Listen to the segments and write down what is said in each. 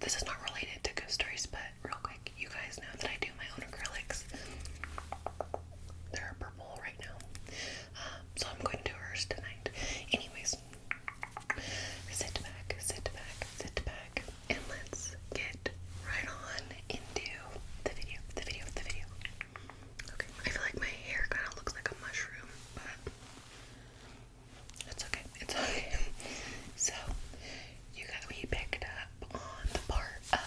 this is not related to ghost stories, but real quick, you guys know that I do my own acrylics. They're purple right now. So I'm going to do hers tonight. Anyways, sit back, and let's get right on into the video. Okay, I feel like my hair kind of looks like a mushroom, but it's okay. So, we picked up on the part of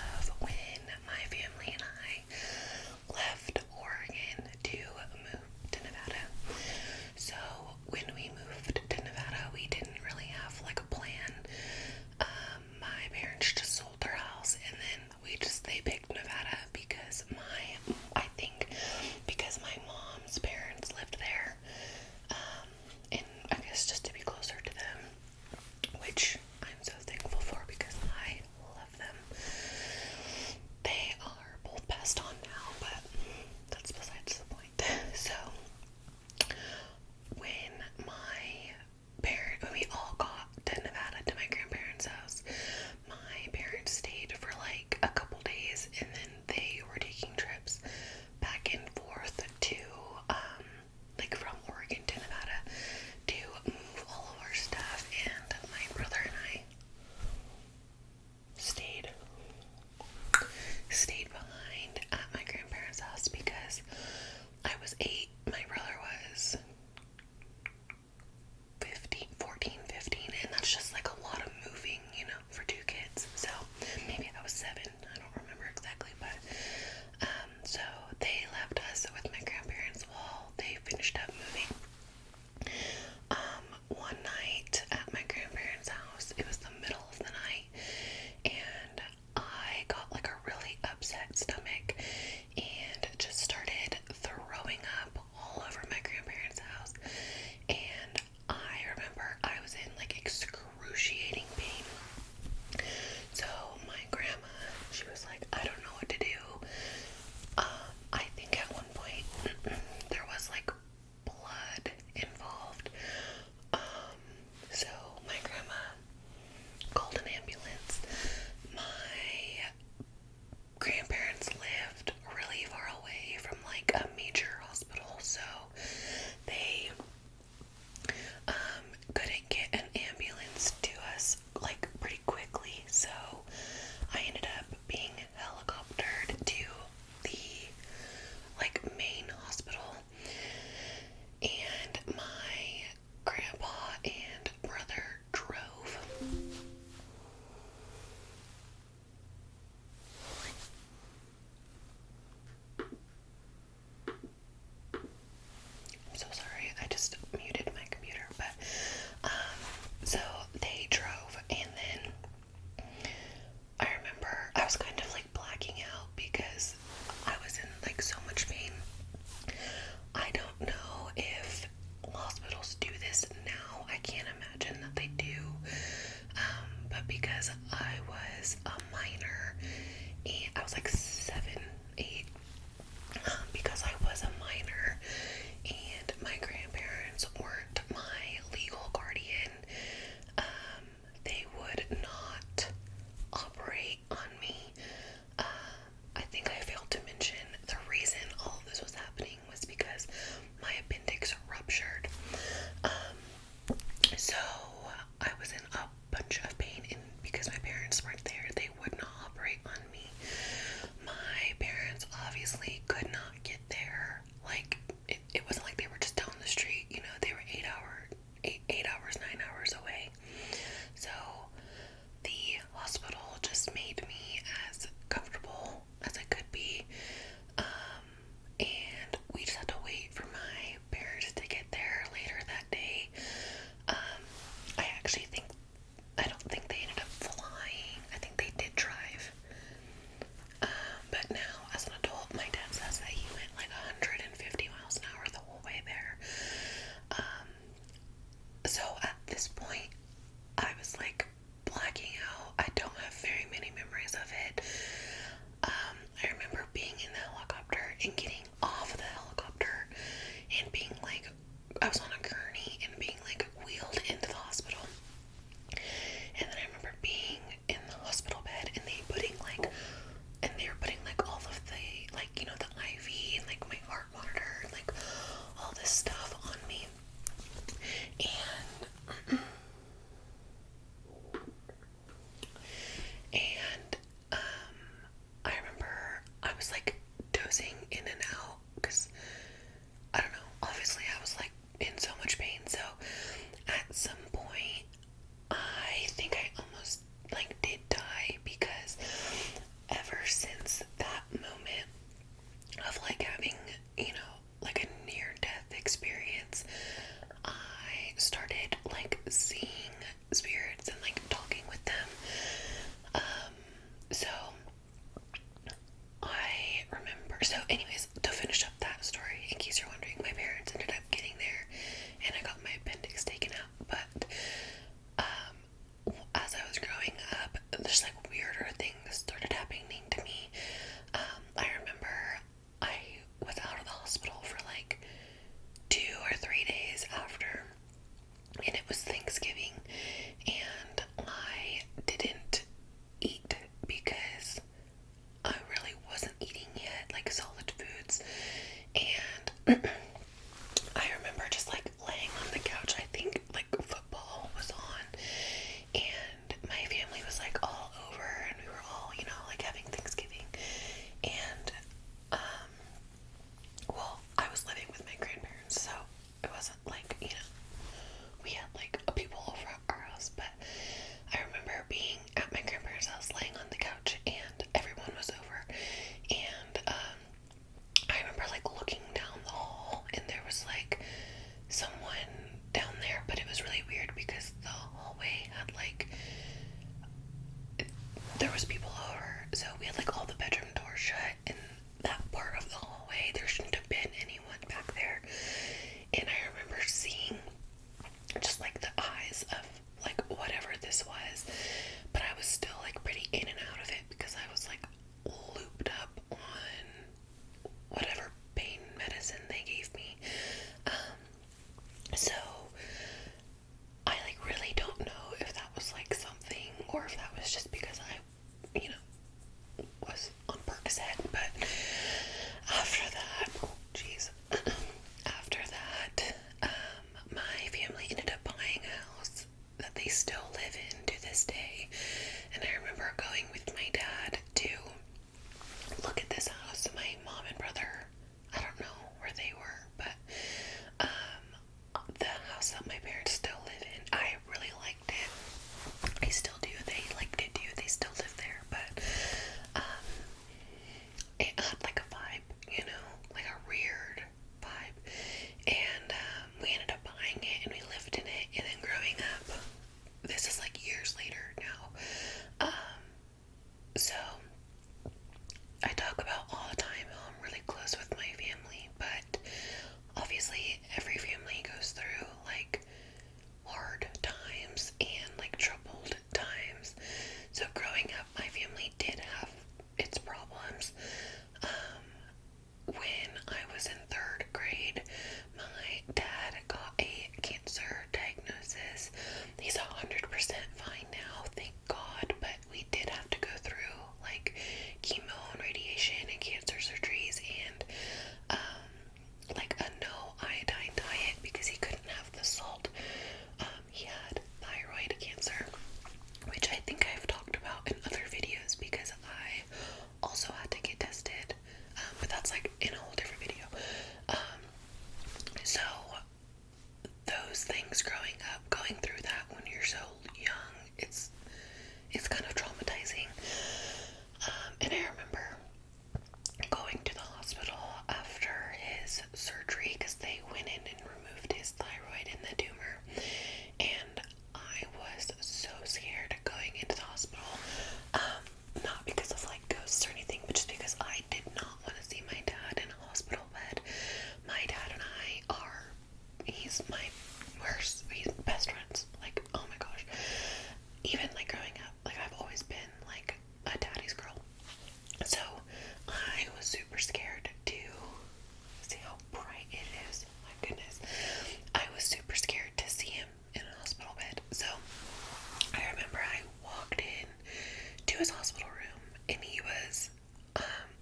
to his hospital room, and he was,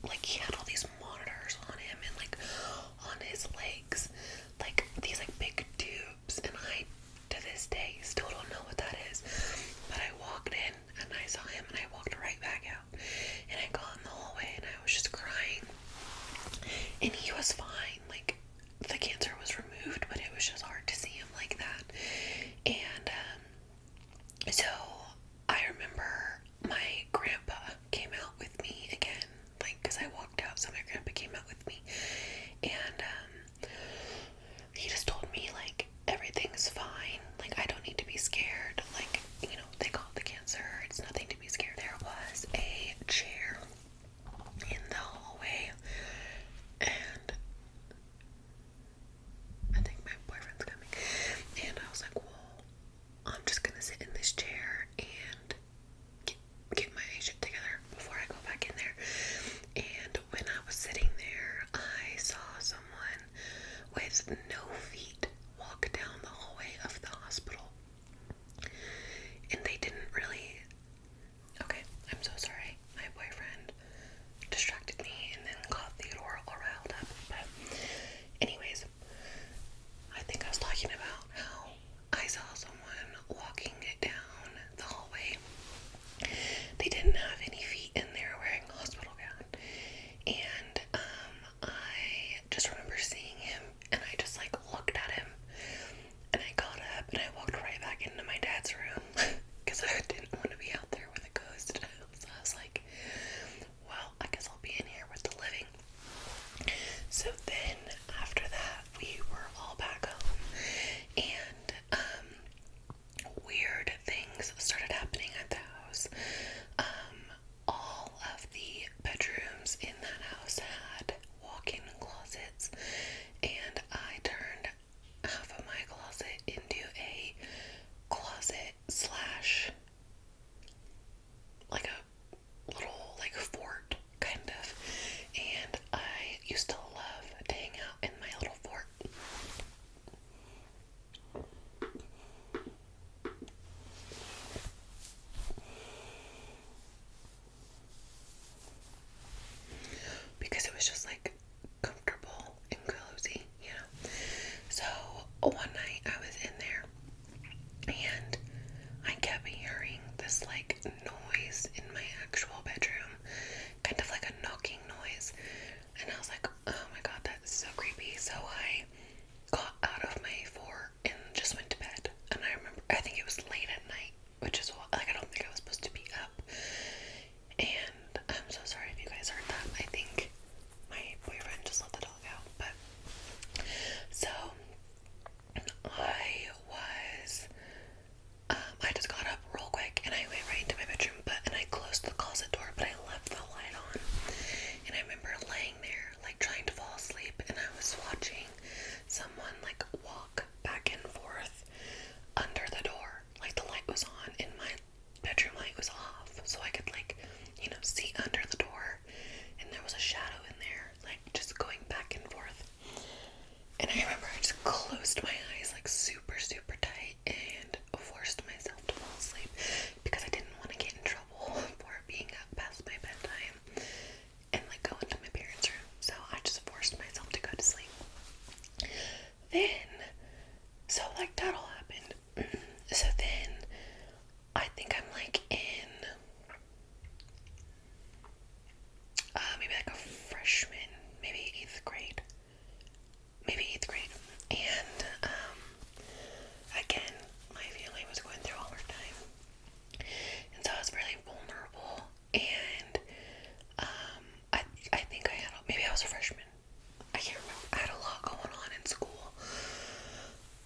like, he had all these monitors on him, and, like, on his legs, like, these, like, big tubes, and I, to this day, still don't know what that is, but I walked in, and I saw him, and I walked right back out, and I got in the hallway, and I was just crying, and he was fine, like, the cancer was removed, but it was just hard to see him like that, and, so, I remember my grandpa came out with me again, like, because I walked out, so my grandpa came out with me, and, he just told me, like, everything's fine, like, I don't need to be scared, like, you know, they caught the cancer, it's nothing to be scared. There was a chair in the hallway, and I think my boyfriend's coming, and I was like, well, I'm just gonna sit in this chair and get my shit together before I go back in there. And when I was sitting there, I saw someone with no feet walk down the hallway of the hospital. And they didn't really... Okay, I'm so sorry. My boyfriend distracted me and then got Theodore all riled up. But anyways, I think I was talking about how I saw someone walking down the hallway. They didn't have any feet and they were wearing a hospital gown. And I just remember seeing him and I just like looked at him and I got up and I walked right back into my dad's room because I didn't want to be out there with a ghost. So I was like, well, I guess I'll be in here with the living. So then after that, we were all back home and weird things started happening at the house. All of the bedrooms in that house had walk-in closets, and I turned half of my closet into a closet slash like a little like fort kind of, and I used to love to hang out in my little fort. Because it was just like comfortable and cozy, you know. So one night I was in there and I kept hearing this like noise in my actual bedroom, kind of like a knocking noise, and I was like, oh my god, that's so creepy. So I got out of my fort and just went to bed. And I remember, I think it was late at night, which is what, like, I don't think I was supposed to be up. And I'm so sorry if you guys heard that. I think my boyfriend just let the dog out. But so I just got up real quick and I went right into my bedroom, and I closed the closet door, but I left the light on. And I remember laying there, like trying to fall asleep, and I was watching someone like walk back and forth under the door. Like the light was on and my bedroom light was off, so I could like, you know, see under the door, and there was a shadow in there, like just going back and forth. And I remember I just closed my eyes like super, super tight and forced myself to fall asleep because I didn't want to get in trouble for being up past my bedtime and like go into my parents' room. So I just forced myself to go to sleep. Then, so like that all happened. So then I think I'm like in maybe like a freshman, maybe 8th grade. And again, my family was going through a hard time, and so I was really vulnerable. And I think I had, maybe I was a freshman, I can't remember. I had a lot going on in school,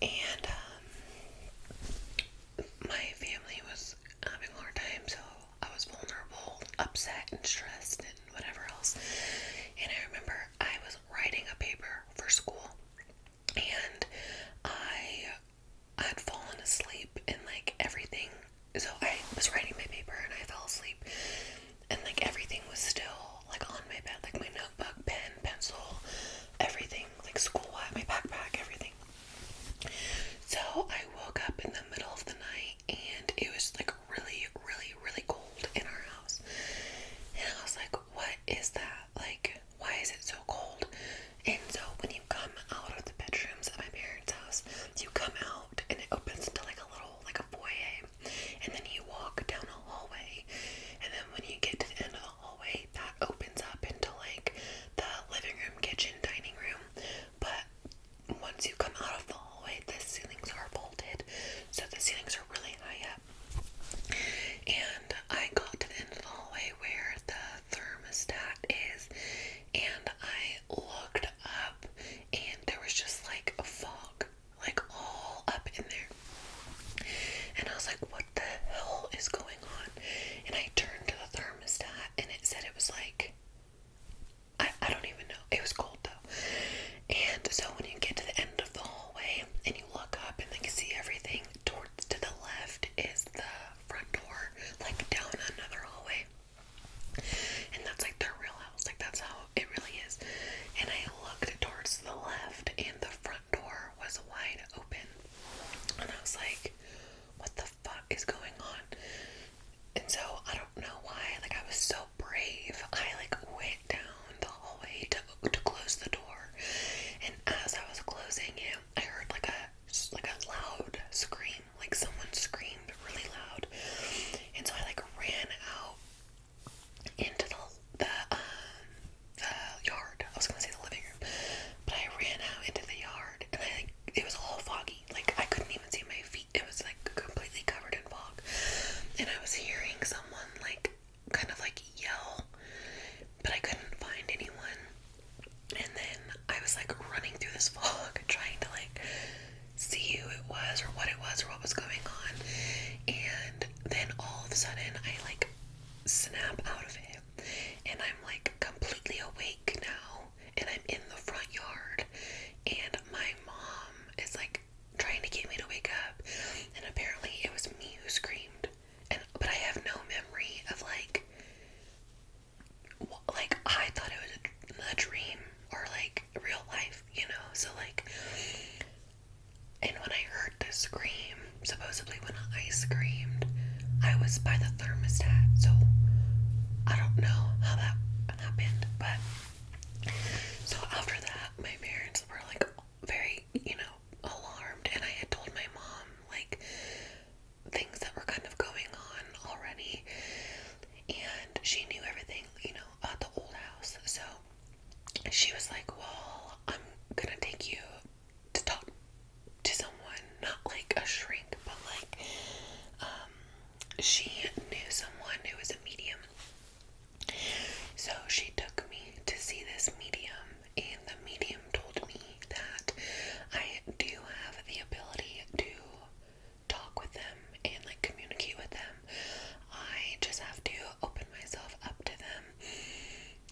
and my family was having a hard time, so I was vulnerable, upset and stressed and whatever else. And I remember I was writing a paper for school, and I had fallen asleep and like everything, so I was writing my paper and I fell asleep, and like everything was still like on my bed, like my notebook, pen, pencil, everything, like school, my backpack, everything. So I woke up in the middle of the night and it was like really, really, really cold in our house,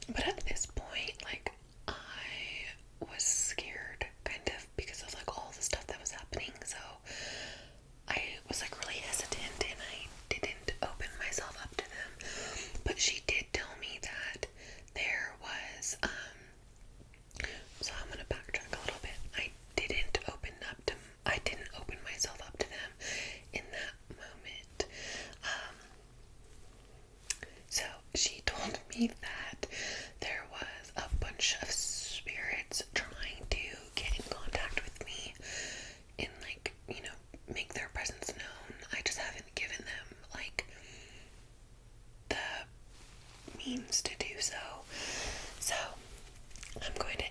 But at this point, like, I was scared, kind of, because of, like, all the stuff that was happening, so I was, like, really hesitant, and I didn't open myself up to them. But she did tell me that there was, so I'm gonna backtrack a little bit. I didn't open myself up to them in that moment. So she told me that there was a bunch of spirits trying to get in contact with me and, like, you know, make their presence known. I just haven't given them, like, the means to do so. So I'm going to